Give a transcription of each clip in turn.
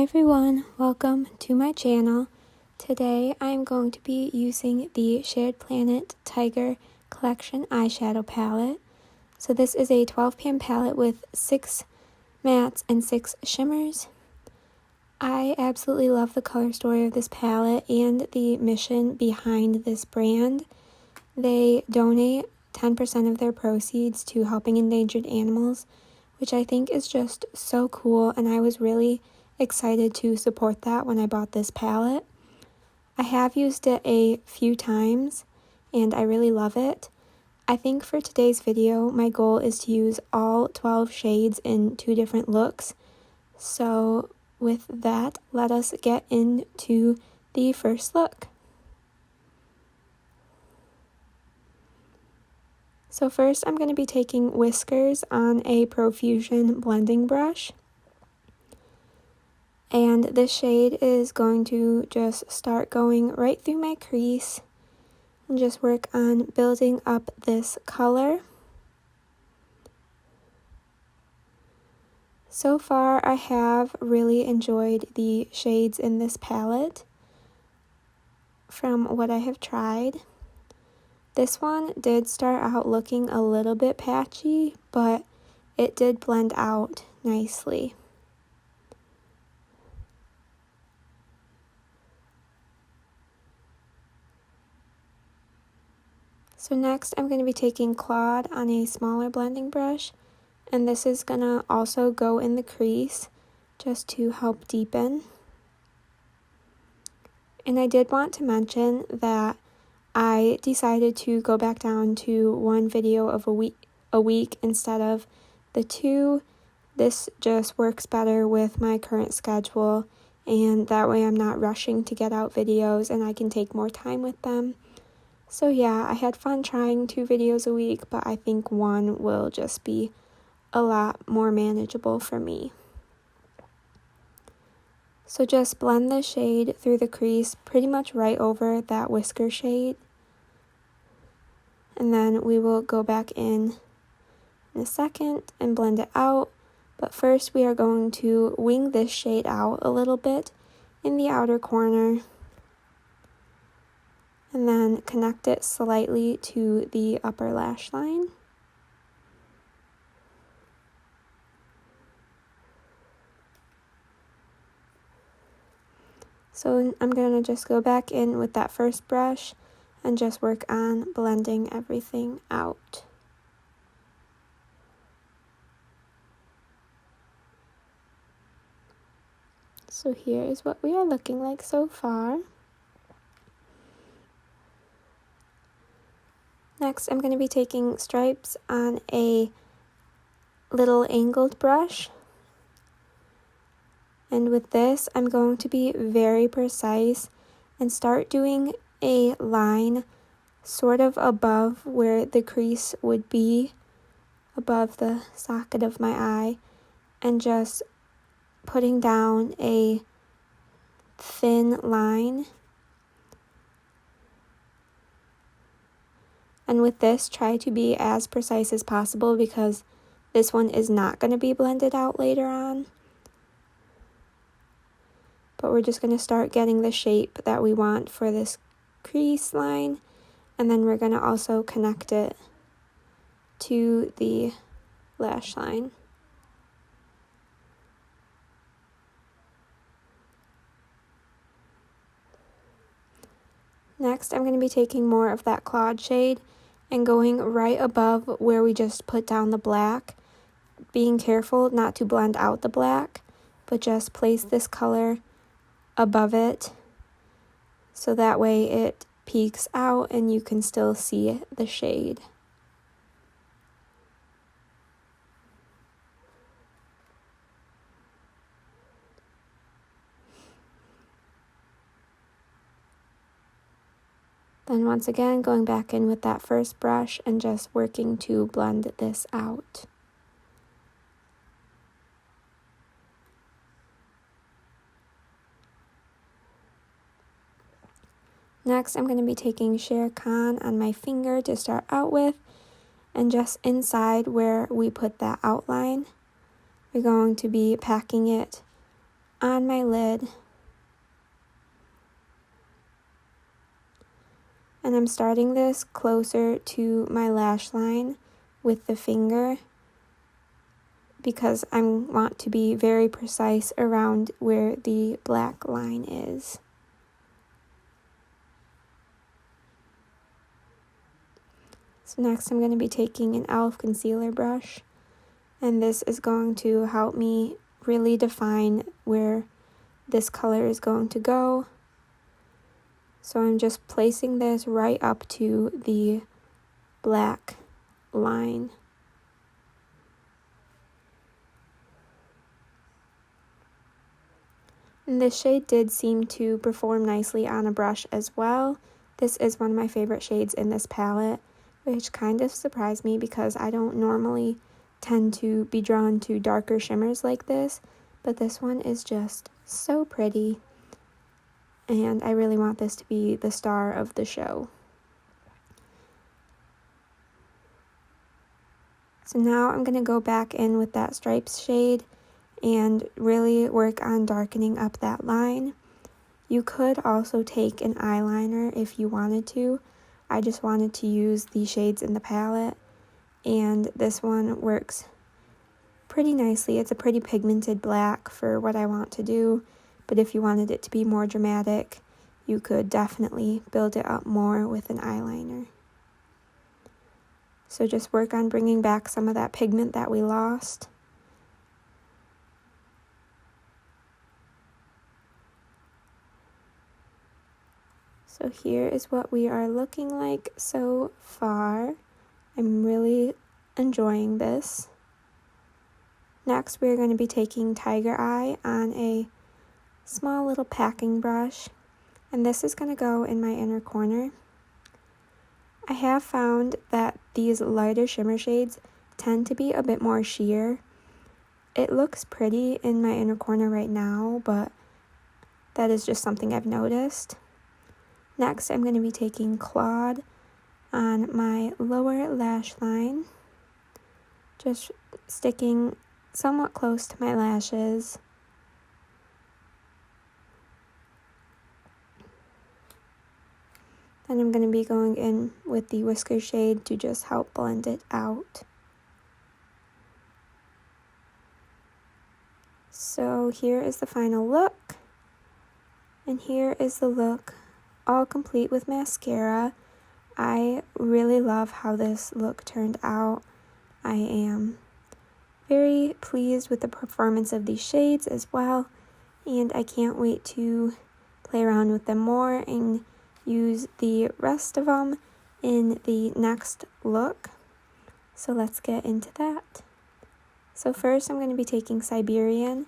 everyone, welcome to my channel. Today I'm going to be using the Shared Planet Tiger Collection eyeshadow palette. So this is a 12-pan palette with 6 mattes and 6 shimmers. I absolutely love the color story of this palette and the mission behind this brand. They donate 10% of their proceeds to helping endangered animals, which I think is just so cool, and I was really excited to support that when I bought this palette. I have used it a few times and I really love it. I think for today's video my goal is to use all 12 shades in 2 different looks. So with that, let us get into the first look. So first I'm going to be taking Whiskers on a Profusion blending brush. And this shade is going to just start going right through my crease and just work on building up this color. So far, I have really enjoyed the shades in this palette from what I have tried. This one did start out looking a little bit patchy, but it did blend out nicely. So next I'm going to be taking Claude on a smaller blending brush, and this is going to also go in the crease just to help deepen. And I did want to mention that I decided to go back down to 1 video of a week instead of the 2. This just works better with my current schedule, and that way I'm not rushing to get out videos and I can take more time with them. So yeah, I had fun trying 2 videos a week, but I think 1 will just be a lot more manageable for me. So just blend the shade through the crease pretty much right over that whisker shade. And then we will go back in a second and blend it out. But first we are going to wing this shade out a little bit in the outer corner, and then connect it slightly to the upper lash line. So I'm going to just go back in with that first brush and just work on blending everything out. So here is what we are looking like so far. Next, I'm going to be taking Stripes on a little angled brush. And with this, I'm going to be very precise and start doing a line sort of above where the crease would be, above the socket of my eye, and just putting down a thin line. And with this, try to be as precise as possible because this one is not going to be blended out later on. But we're just going to start getting the shape that we want for this crease line, and then we're going to also connect it to the lash line. Next, I'm going to be taking more of that Claude shade and going right above where we just put down the black, being careful not to blend out the black, but just place this color above it so that way it peeks out and you can still see the shade. Then once again, going back in with that first brush and just working to blend this out. Next, I'm going to be taking Shere Khan on my finger to start out with, and just inside where we put that outline, we're going to be packing it on my lid. And I'm starting this closer to my lash line with the finger because I want to be very precise around where the black line is. So next I'm going to be taking an e.l.f. concealer brush, and this is going to help me really define where this color is going to go. So I'm just placing this right up to the black line. And this shade did seem to perform nicely on a brush as well. This is one of my favorite shades in this palette, which kind of surprised me because I don't normally tend to be drawn to darker shimmers like this, but this one is just so pretty. And I really want this to be the star of the show. So now I'm going to go back in with that stripes shade and really work on darkening up that line. You could also take an eyeliner if you wanted to. I just wanted to use the shades in the palette, and this one works pretty nicely. It's a pretty pigmented black for what I want to do. But if you wanted it to be more dramatic, you could definitely build it up more with an eyeliner. So just work on bringing back some of that pigment that we lost. So here is what we are looking like so far. I'm really enjoying this. Next, we're going to be taking Tiger Eye on a small little packing brush, and this is going to go in my inner corner. I have found that these lighter shimmer shades tend to be a bit more sheer. It looks pretty in my inner corner right now, but that is just something I've noticed. Next, I'm going to be taking Claude on my lower lash line, just sticking somewhat close to my lashes. Then I'm going to be going in with the whisker shade to just help blend it out. So here is the final look. And here is the look all complete with mascara. I really love how this look turned out. I am very pleased with the performance of these shades as well. And I can't wait to play around with them more and use the rest of them in the next look. So let's get into that. So first I'm going to be taking Siberian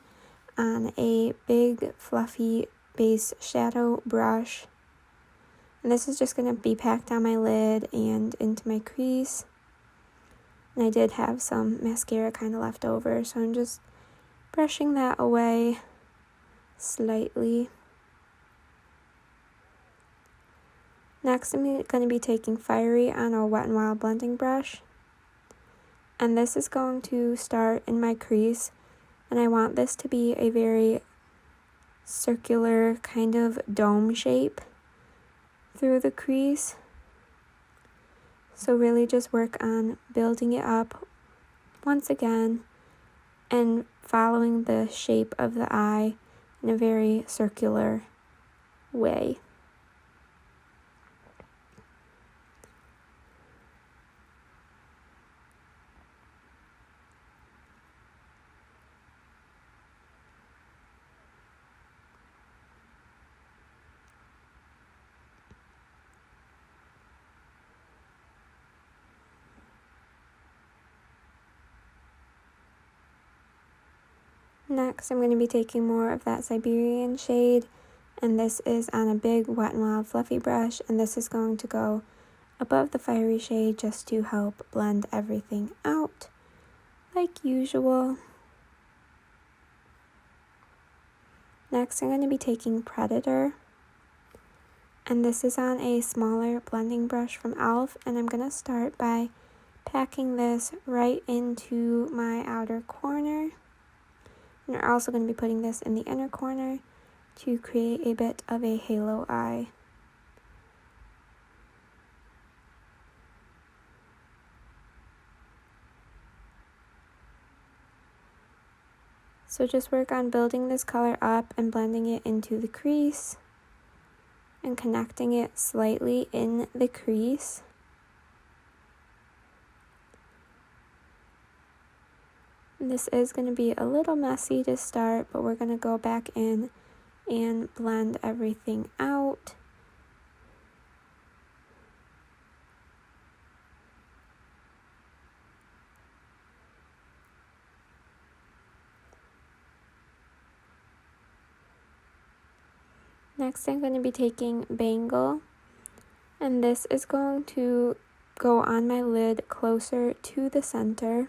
on a big fluffy base shadow brush. And this is just going to be packed on my lid and into my crease. And I did have some mascara kind of left over, so I'm just brushing that away slightly. Next, I'm going to be taking Fiery on a Wet n Wild blending brush. And this is going to start in my crease. And I want this to be a very circular kind of dome shape through the crease. So really just work on building it up once again and following the shape of the eye in a very circular way. Next, I'm going to be taking more of that Siberian shade, and this is on a big Wet n Wild fluffy brush, and this is going to go above the Fiery shade just to help blend everything out like usual. Next, I'm going to be taking Predator, and this is on a smaller blending brush from e.l.f., and I'm going to start by packing this right into my outer corner. And we're also going to be putting this in the inner corner to create a bit of a halo eye. So just work on building this color up and blending it into the crease and connecting it slightly in the crease. This is going to be a little messy to start, but we're going to go back in and blend everything out. Next, I'm going to be taking Bangle, and this is going to go on my lid closer to the center.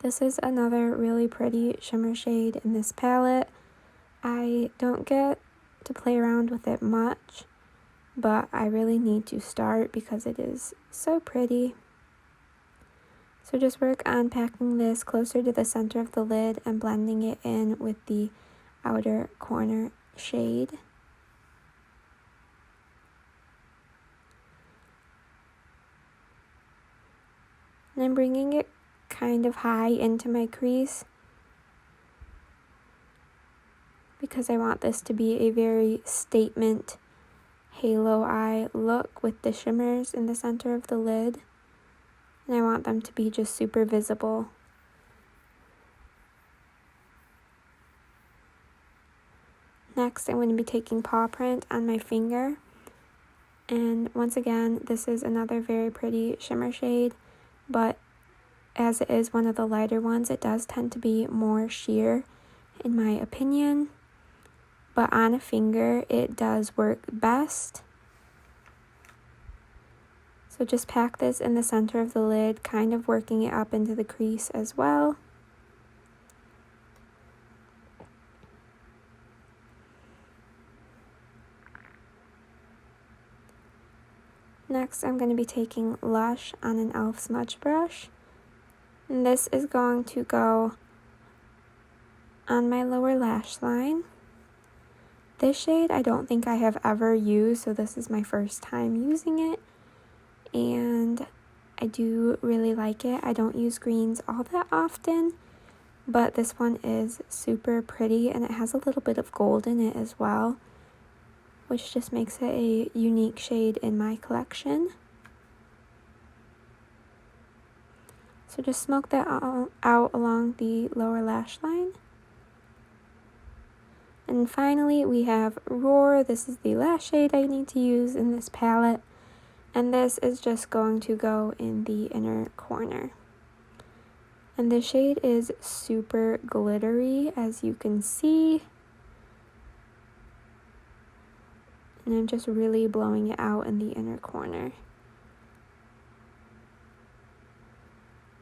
This is another really pretty shimmer shade in this palette. I don't get to play around with it much, but I really need to start because it is so pretty. So just work on packing this closer to the center of the lid and blending it in with the outer corner shade. And I'm bringing it kind of high into my crease because I want this to be a very statement halo eye look with the shimmers in the center of the lid. And I want them to be just super visible. Next, I'm going to be taking paw print on my finger. And once again, this is another very pretty shimmer shade, but as it is one of the lighter ones, it does tend to be more sheer, in my opinion. But on a finger, it does work best. So just pack this in the center of the lid, kind of working it up into the crease as well. Next, I'm going to be taking Lush on an e.l.f. smudge brush. And this is going to go on my lower lash line. This shade I don't think I have ever used, so this is my first time using it. And I do really like it. I don't use greens all that often, but this one is super pretty and it has a little bit of gold in it as well, which just makes it a unique shade in my collection. So just smoke that out along the lower lash line. And finally we have Roar. This is the last shade I need to use in this palette. And this is just going to go in the inner corner. And this shade is super glittery, as you can see. And I'm just really blowing it out in the inner corner.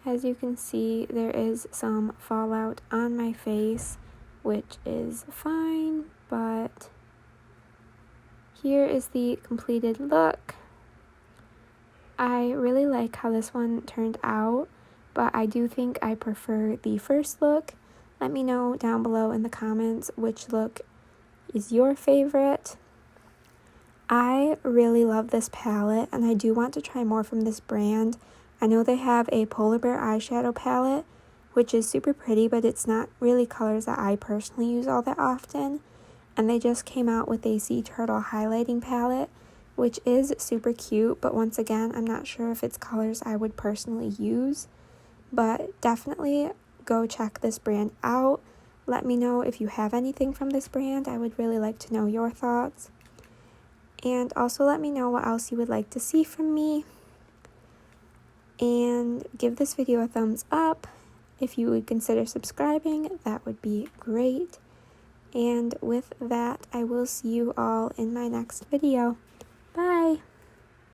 As you can see, there is some fallout on my face, which is fine, but here is the completed look. I really like how this one turned out, but I do think I prefer the first look. Let me know down below in the comments which look is your favorite. I really love this palette, and I do want to try more from this brand. I know they have a polar bear eyeshadow palette, which is super pretty, but it's not really colors that I personally use all that often. And they just came out with a sea turtle highlighting palette, which is super cute, but once again, I'm not sure if it's colors I would personally use. But definitely go check this brand out. Let me know if you have anything from this brand. I would really like to know your thoughts. And also let me know what else you would like to see from me. And give this video a thumbs up. If you would consider subscribing, that would be great. And with that, I will see you all in my next video.